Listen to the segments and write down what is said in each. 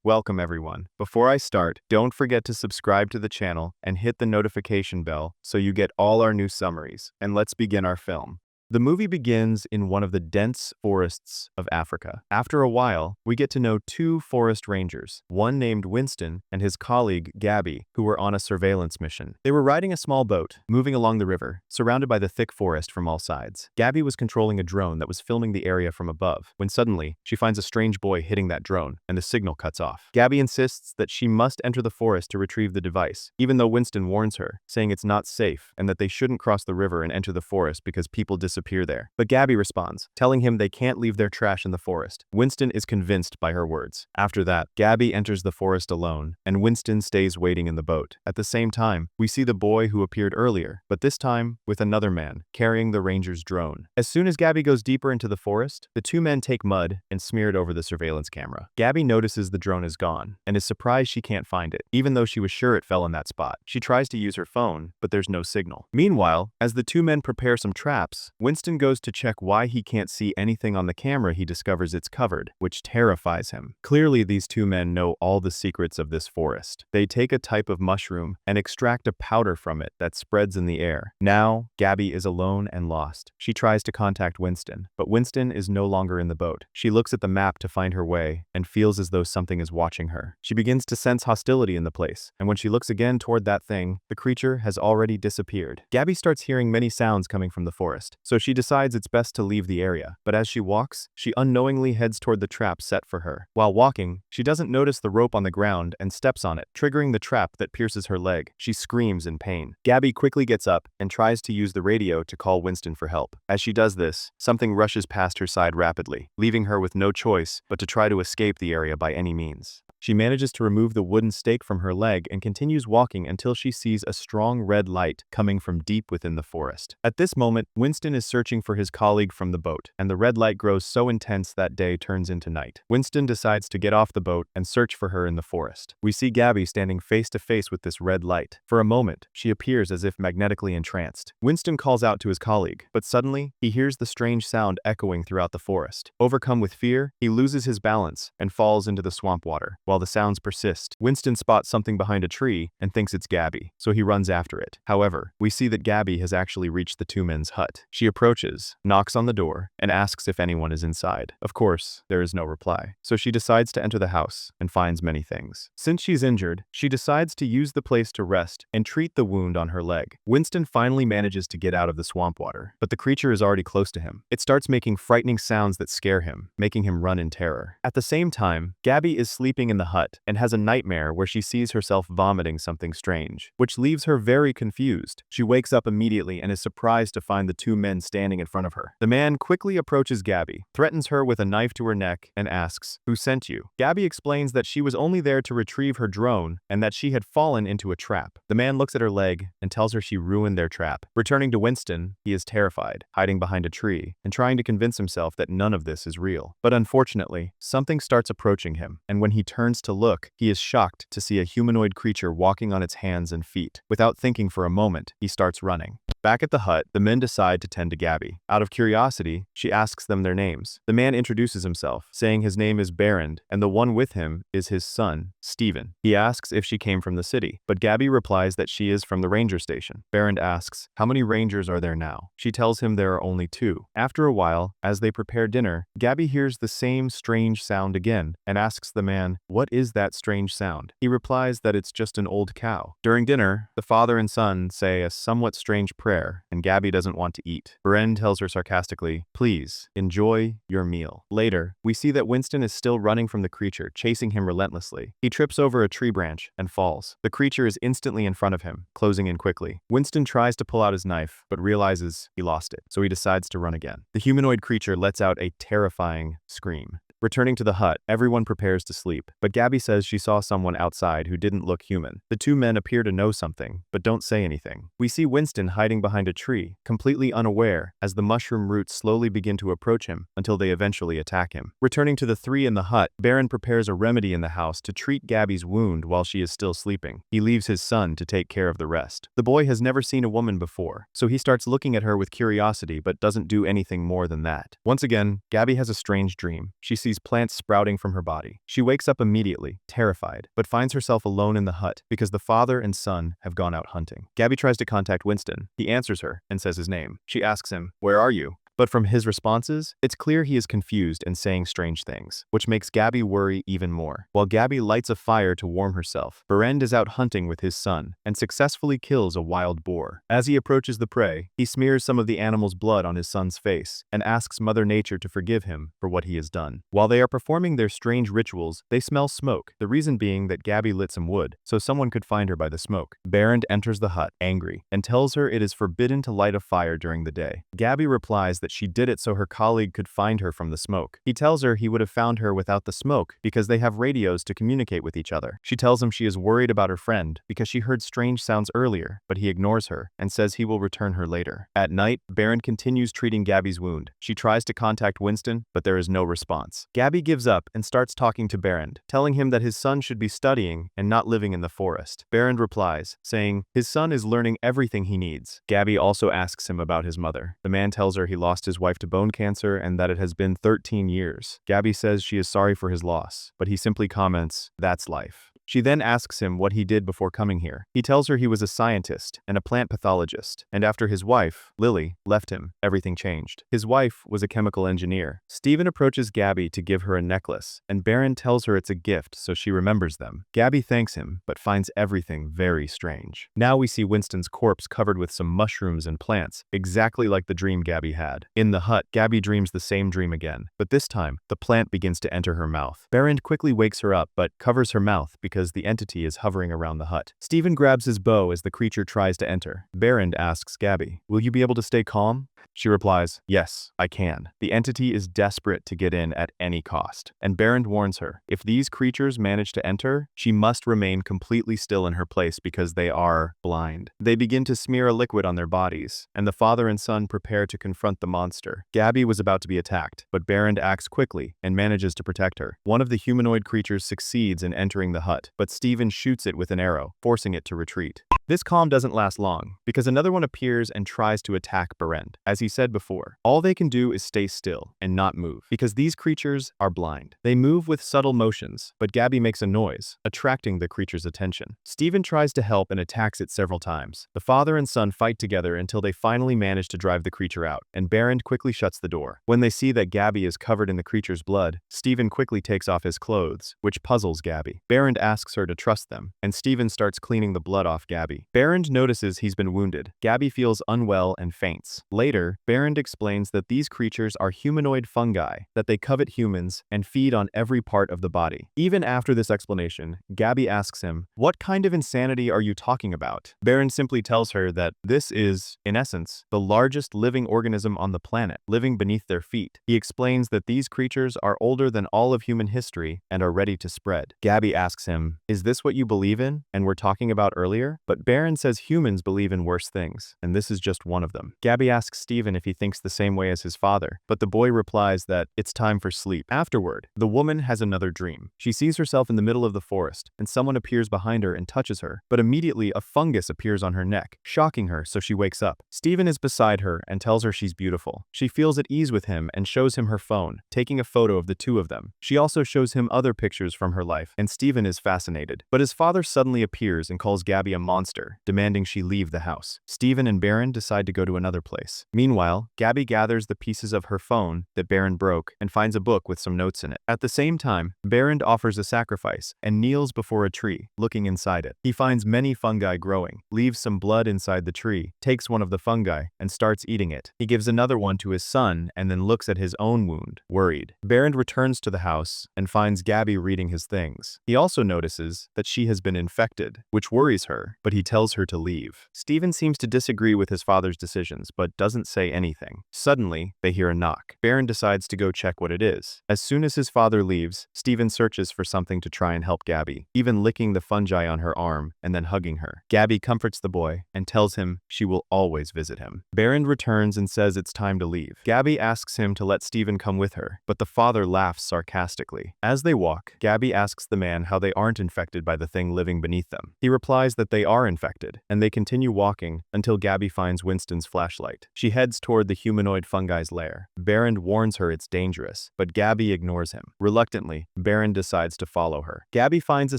Welcome everyone. Before I start, don't forget to subscribe to the channel and hit the notification bell so you get all our new summaries. And let's begin our film. The movie begins in one of the dense forests of Africa. After a while, we get to know two forest rangers, one named Winston and his colleague Gabby, who were on a surveillance mission. They were riding a small boat, moving along the river, surrounded by the thick forest from all sides. Gabby was controlling a drone that was filming the area from above, when suddenly, she finds a strange boy hitting that drone, and the signal cuts off. Gabby insists that she must enter the forest to retrieve the device, even though Winston warns her, saying it's not safe and that they shouldn't cross the river and enter the forest because people disappear there. But Gabby responds, telling him they can't leave their trash in the forest. Winston is convinced by her words. After that, Gabby enters the forest alone, and Winston stays waiting in the boat. At the same time, we see the boy who appeared earlier, but this time with another man, carrying the ranger's drone. As soon as Gabby goes deeper into the forest, the two men take mud and smear it over the surveillance camera. Gabby notices the drone is gone, and is surprised she can't find it, even though she was sure it fell in that spot. She tries to use her phone, but there's no signal. Meanwhile, as the two men prepare some traps, Winston goes to check why he can't see anything on the camera. He discovers it's covered, which terrifies him. Clearly, these two men know all the secrets of this forest. They take a type of mushroom and extract a powder from it that spreads in the air. Now, Gabby is alone and lost. She tries to contact Winston, but Winston is no longer in the boat. She looks at the map to find her way and feels as though something is watching her. She begins to sense hostility in the place, and when she looks again toward that thing, the creature has already disappeared. Gabby starts hearing many sounds coming from the forest, so she decides it's best to leave the area. But as she walks, she unknowingly heads toward the trap set for her. While walking, she doesn't notice the rope on the ground and steps on it, triggering the trap that pierces her leg. She screams in pain. Gabby quickly gets up and tries to use the radio to call Winston for help. As she does this, something rushes past her side rapidly, leaving her with no choice but to try to escape the area by any means. She manages to remove the wooden stake from her leg and continues walking until she sees a strong red light coming from deep within the forest. At this moment, Winston is searching for his colleague from the boat, and the red light grows so intense that day turns into night. Winston decides to get off the boat and search for her in the forest. We see Gabby standing face to face with this red light. For a moment, she appears as if magnetically entranced. Winston calls out to his colleague, but suddenly, he hears the strange sound echoing throughout the forest. Overcome with fear, he loses his balance and falls into the swamp water. While the sounds persist, Winston spots something behind a tree and thinks it's Gabby, so he runs after it. However, we see that Gabby has actually reached the two men's hut. She approaches, knocks on the door, and asks if anyone is inside. Of course, there is no reply, so she decides to enter the house and finds many things. Since she's injured, she decides to use the place to rest and treat the wound on her leg. Winston finally manages to get out of the swamp water, but the creature is already close to him. It starts making frightening sounds that scare him, making him run in terror. At the same time, Gabby is sleeping in the hut and has a nightmare where she sees herself vomiting something strange, which leaves her very confused. She wakes up immediately and is surprised to find the two men standing in front of her. The man quickly approaches Gabby, threatens her with a knife to her neck, and asks, "Who sent you?" Gabby explains that she was only there to retrieve her drone and that she had fallen into a trap. The man looks at her leg and tells her she ruined their trap. Returning to Winston, he is terrified, hiding behind a tree and trying to convince himself that none of this is real. But unfortunately, something starts approaching him, and when he turns to look, he is shocked to see a humanoid creature walking on its hands and feet. Without thinking for a moment, he starts running. Back at the hut, the men decide to tend to Gabby. Out of curiosity, she asks them their names. The man introduces himself, saying his name is Barend, and the one with him is his son, Steven. He asks if she came from the city, but Gabby replies that she is from the ranger station. Barend asks, "How many rangers are there now?" She tells him there are only two. After a while, as they prepare dinner, Gabby hears the same strange sound again and asks the man, "What is that strange sound?" He replies that it's just an old cow. During dinner, the father and son say a somewhat strange prayer, and Gabby doesn't want to eat. Beren tells her sarcastically, "Please, enjoy your meal." Later, we see that Winston is still running from the creature, chasing him relentlessly. He trips over a tree branch and falls. The creature is instantly in front of him, closing in quickly. Winston tries to pull out his knife, but realizes he lost it, so he decides to run again. The humanoid creature lets out a terrifying scream. Returning to the hut, everyone prepares to sleep, but Gabby says she saw someone outside who didn't look human. The two men appear to know something, but don't say anything. We see Winston hiding behind a tree, completely unaware, as the mushroom roots slowly begin to approach him until they eventually attack him. Returning to the three in the hut, Barend prepares a remedy in the house to treat Gabby's wound while she is still sleeping. He leaves his son to take care of the rest. The boy has never seen a woman before, so he starts looking at her with curiosity but doesn't do anything more than that. Once again, Gabby has a strange dream. She sees sees plants sprouting from her body. She wakes up immediately, terrified, but finds herself alone in the hut because the father and son have gone out hunting. Gabby tries to contact Winston. He answers her and says his name. She asks him, "Where are you?" But from his responses, it's clear he is confused and saying strange things, which makes Gabby worry even more. While Gabby lights a fire to warm herself, Berend is out hunting with his son and successfully kills a wild boar. As he approaches the prey, he smears some of the animal's blood on his son's face and asks Mother Nature to forgive him for what he has done. While they are performing their strange rituals, they smell smoke, the reason being that Gabby lit some wood, so someone could find her by the smoke. Berend enters the hut, angry, and tells her it is forbidden to light a fire during the day. Gabby replies that she did it so her colleague could find her from the smoke. He tells her he would have found her without the smoke because they have radios to communicate with each other. She tells him she is worried about her friend because she heard strange sounds earlier, but he ignores her and says he will return her later. At night, Berend continues treating Gabby's wound. She tries to contact Winston, but there is no response. Gabby gives up and starts talking to Berend, telling him that his son should be studying and not living in the forest. Berend replies, saying his son is learning everything he needs. Gabby also asks him about his mother. The man tells her he lost his wife to bone cancer and that it has been 13 years. Gabby says she is sorry for his loss, but he simply comments, "That's life." She then asks him what he did before coming here. He tells her he was a scientist and a plant pathologist, and after his wife, Lily, left him, everything changed. His wife was a chemical engineer. Stephen approaches Gabby to give her a necklace, and Berend tells her it's a gift so she remembers them. Gabby thanks him, but finds everything very strange. Now we see Winston's corpse covered with some mushrooms and plants, exactly like the dream Gabby had. In the hut, Gabby dreams the same dream again, but this time, the plant begins to enter her mouth. Berend quickly wakes her up, but covers her mouth because the entity is hovering around the hut. Stephen grabs his bow as the creature tries to enter. Berend asks Gabby, "Will you be able to stay calm?" She replies, "Yes, I can." The entity is desperate to get in at any cost, and Berend warns her, if these creatures manage to enter, she must remain completely still in her place because they are blind. They begin to smear a liquid on their bodies, and the father and son prepare to confront the monster. Gabby was about to be attacked, but Berend acts quickly and manages to protect her. One of the humanoid creatures succeeds in entering the hut, but Stephen shoots it with an arrow, forcing it to retreat. This calm doesn't last long, because another one appears and tries to attack Berend. As he said before, all they can do is stay still and not move, because these creatures are blind. They move with subtle motions, but Gabby makes a noise, attracting the creature's attention. Stephen tries to help and attacks it several times. The father and son fight together until they finally manage to drive the creature out, and Berend quickly shuts the door. When they see that Gabby is covered in the creature's blood, Stephen quickly takes off his clothes, which puzzles Gabby. Berend asks her to trust them, and Stephen starts cleaning the blood off Gabby. Berend notices he's been wounded. Gabby feels unwell and faints. Later, Berend explains that these creatures are humanoid fungi, that they covet humans and feed on every part of the body. Even after this explanation, Gabby asks him, "What kind of insanity are you talking about?" Berend simply tells her that this is, in essence, the largest living organism on the planet, living beneath their feet. He explains that these creatures are older than all of human history and are ready to spread. Gabby asks him, "Is this what you believe in and were talking about earlier?" But Berend says humans believe in worse things, and this is just one of them. Gabby asks Stephen if he thinks the same way as his father, but the boy replies that it's time for sleep. Afterward, the woman has another dream. She sees herself in the middle of the forest, and someone appears behind her and touches her, but immediately a fungus appears on her neck, shocking her so she wakes up. Stephen is beside her and tells her she's beautiful. She feels at ease with him and shows him her phone, taking a photo of the two of them. She also shows him other pictures from her life, and Stephen is fascinated. But his father suddenly appears and calls Gabby a monster, demanding she leave the house. Stephen and Berend decide to go to another place. Meanwhile, Gabby gathers the pieces of her phone that Berend broke and finds a book with some notes in it. At the same time, Berend offers a sacrifice and kneels before a tree, looking inside it. He finds many fungi growing, leaves some blood inside the tree, takes one of the fungi, and starts eating it. He gives another one to his son and then looks at his own wound, worried. Berend returns to the house and finds Gabby reading his things. He also notices that she has been infected, which worries her, but he tells her to leave. Stephen seems to disagree with his father's decisions, but doesn't say anything. Suddenly, they hear a knock. Berend decides to go check what it is. As soon as his father leaves, Stephen searches for something to try and help Gabby, even licking the fungi on her arm and then hugging her. Gabby comforts the boy and tells him she will always visit him. Berend returns and says it's time to leave. Gabby asks him to let Stephen come with her, but the father laughs sarcastically. As they walk, Gabby asks the man how they aren't infected by the thing living beneath them. He replies that they are infected, and they continue walking until Gabby finds Winston's flashlight. She heads toward the humanoid fungi's lair. Baron warns her it's dangerous, but Gabby ignores him. Reluctantly, Baron decides to follow her. Gabby finds a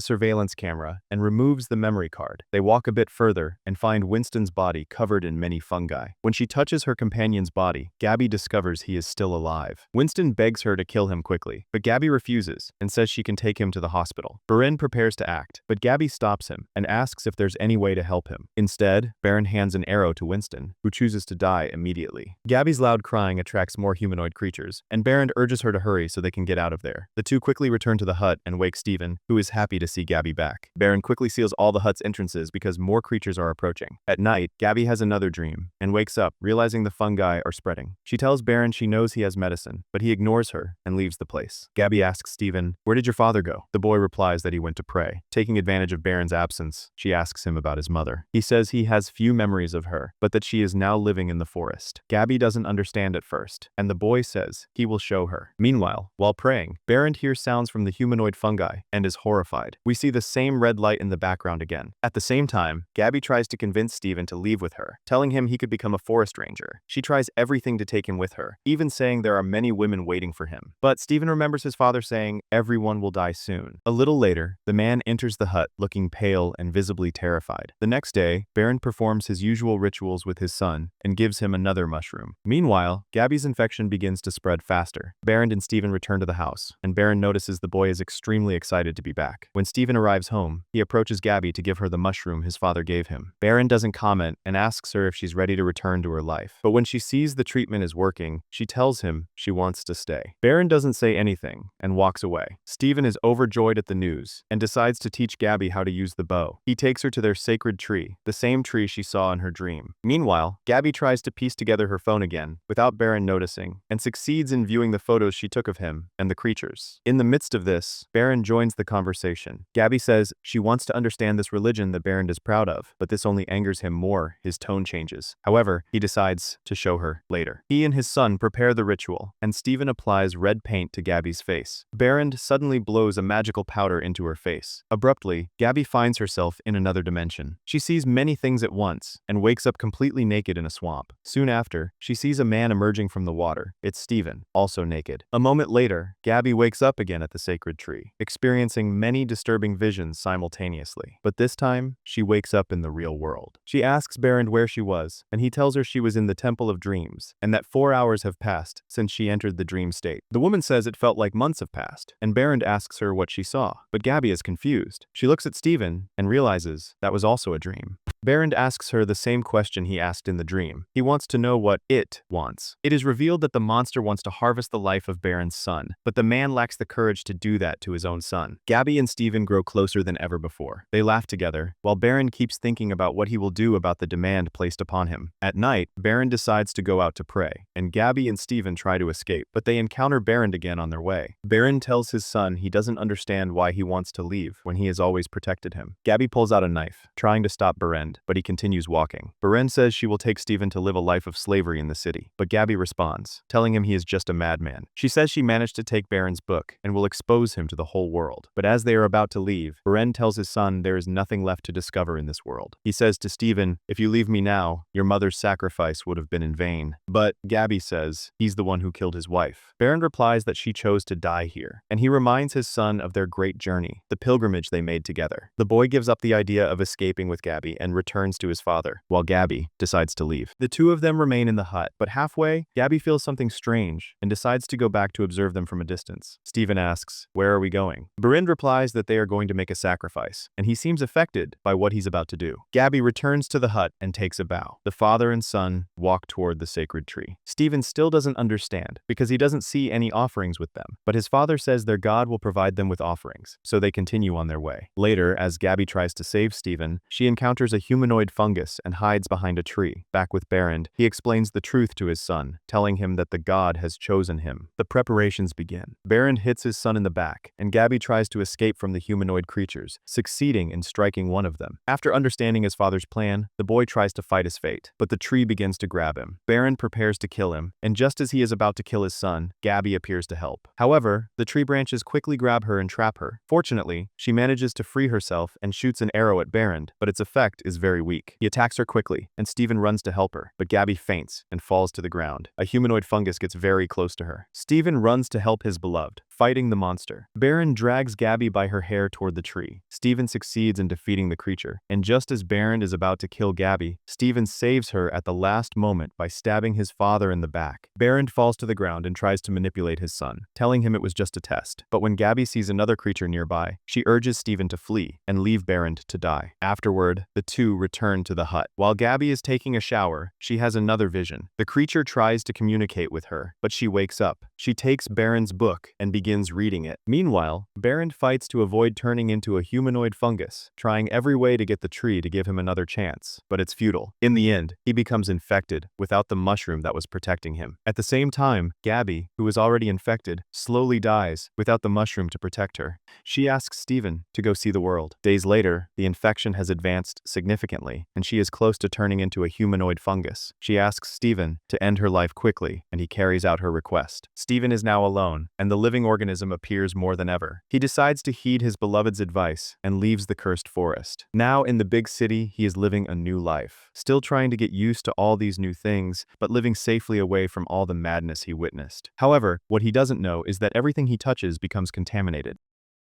surveillance camera and removes the memory card. They walk a bit further and find Winston's body covered in many fungi. When she touches her companion's body, Gabby discovers he is still alive. Winston begs her to kill him quickly, but Gabby refuses and says she can take him to the hospital. Baron prepares to act, but Gabby stops him and asks if there's any way to help him. Instead, Baron hands an arrow to Winston, who chooses to die immediately. Gabby's loud crying attracts more humanoid creatures, and Baron urges her to hurry so they can get out of there. The two quickly return to the hut and wake Steven, who is happy to see Gabby back. Baron quickly seals all the hut's entrances because more creatures are approaching. At night, Gabby has another dream and wakes up, realizing the fungi are spreading. She tells Baron she knows he has medicine, but he ignores her and leaves the place. Gabby asks Steven, "Where did your father go?" The boy replies that he went to pray. Taking advantage of Baron's absence, she asks him about his mother. He says he has few memories of her, but that she is now living in the forest. Gabby doesn't understand at first, and the boy says he will show her. Meanwhile, while praying, Baron hears sounds from the humanoid fungi and is horrified. We see the same red light in the background again. At the same time, Gabby tries to convince Steven to leave with her, telling him he could become a forest ranger. She tries everything to take him with her, even saying there are many women waiting for him. But Steven remembers his father saying, "Everyone will die soon." A little later, the man enters the hut looking pale and visibly terrified. The next day, Baron performs his usual rituals with his son and gives him another mushroom. Meanwhile, Gabby's infection begins to spread faster. Baron and Steven return to the house, and Baron notices the boy is extremely excited to be back. When Steven arrives home, he approaches Gabby to give her the mushroom his father gave him. Baron doesn't comment and asks her if she's ready to return to her life. But when she sees the treatment is working, she tells him she wants to stay. Baron doesn't say anything and walks away. Steven is overjoyed at the news and decides to teach Gabby how to use the bow. He takes her to their sacred tree, the same tree she saw in her dream. Meanwhile, Gabby tries to piece together her phone again without Baron noticing and succeeds in viewing the photos she took of him and the creatures. In the midst of this, Baron joins the conversation. Gabby says she wants to understand this religion that Baron is proud of, but this only angers him more. His tone changes. However, he decides to show her later. He and his son prepare the ritual, and Steven applies red paint to Gabby's face. Baron suddenly blows a magical powder into her face. Abruptly, Gabby finds herself in another dimension. She sees many things at once and wakes up completely naked in a swamp. Soon after, she sees a man emerging from the water. It's Steven, also naked. A moment later, Gabby wakes up again at the sacred tree, experiencing many disturbing visions simultaneously. But this time, she wakes up in the real world. She asks Baron where she was, and he tells her she was in the Temple of Dreams, and that 4 hours have passed since she entered the dream state. The woman says it felt like months have passed, and Baron asks her what she saw, but Gabby is confused. She looks at Steven and realizes that was also a dream. Baron asks her the same question he asked in the dream. He wants to know what it wants. It is revealed that the monster wants to harvest the life of Baron's son, but the man lacks the courage to do that to his own son. Gabby and Steven grow closer than ever before. They laugh together, while Baron keeps thinking about what he will do about the demand placed upon him. At night, Baron decides to go out to pray, and Gabby and Steven try to escape, but they encounter Baron again on their way. Baron tells his son he doesn't understand why he wants to leave when he has always protected him. Gabby pulls out a knife, trying to stop Baron, but he continues walking. Baron says she will take Steven to live a life of slavery in the city, but Gabby responds, telling him he is just a madman. She says she managed to take Baron's book and will expose him to the whole world. But as they are about to leave, Baron tells his son there is nothing left to discover in this world. He says to Steven, "If you leave me now, your mother's sacrifice would have been in vain." But Gabby says he's the one who killed his wife. Baron replies that she chose to die here, and he reminds his son of their great journey, the pilgrimage they made together. The boy gives up the idea of escaping with Gabby and returns to his father, while Gabby decides to leave. The two of them remain in the hut, but halfway, Gabby feels something strange and decides to go back to observe them from a distance. Steven asks, "Where are we going?" Baron replies that they are going to make a sacrifice, and he seems affected by what he's about to do. Gabby returns to the hut and takes a bow. The father and son walk toward the sacred tree. Steven still doesn't understand because he doesn't see any offerings with them, but his father says their God will provide them with offerings, so they continue on their way. Later, as Gabby tries to save Steven, she encounters a humanoid fungus and hides behind a tree. Back with Baron, he explains the truth to his son, telling him that the God has chosen him. The preparations begin. Baron hits his son in the back, and Gabby tries to escape from the humanoid creatures, succeeding in striking one of them. After understanding his father's plan, the boy tries to fight his fate, but the tree begins to grab him. Baron prepares to kill him, and just as he is about to kill his son, Gabby appears to help. However, the tree branches quickly grab her and trap her. Fortunately, she manages to free herself and shoots an arrow at Baron, but its effect is very weak. He attacks her quickly, and Steven runs to help her, but Gabby faints and falls to the ground. A humanoid fungus gets very close to her. Steven runs to help his beloved, fighting the monster. Baron drags Gabby by her hair toward the tree. Steven succeeds in defeating the creature, and just as Baron is about to kill Gabby, Steven saves her at the last moment by stabbing his father in the back. Baron falls to the ground and tries to manipulate his son, telling him it was just a test. But when Gabby sees another creature nearby, she urges Steven to flee and leave Baron to die. Afterward, the two return to the hut. While Gabby is taking a shower, she has another vision. The creature tries to communicate with her, but she wakes up. She takes Baron's book and begins reading it. Meanwhile, Baron fights to avoid turning into a humanoid fungus, trying every way to get the tree to give him another chance, but it's futile. In the end, he becomes infected without the mushroom that was protecting him. At the same time, Gabby, who is already infected, slowly dies without the mushroom to protect her. She asks Steven to go see the world. Days later, the infection has advanced significantly, and she is close to turning into a humanoid fungus. She asks Steven to end her life quickly, and he carries out her request. Steven is now alone, and the living organism appears more than ever. He decides to heed his beloved's advice and leaves the cursed forest. Now in the big city, he is living a new life, still trying to get used to all these new things, but living safely away from all the madness he witnessed. However, what he doesn't know is that everything he touches becomes contaminated.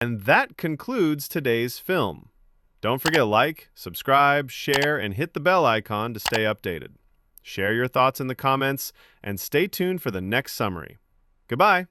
And that concludes today's film. Don't forget to like, subscribe, share, and hit the bell icon to stay updated. Share your thoughts in the comments, and stay tuned for the next summary. Goodbye!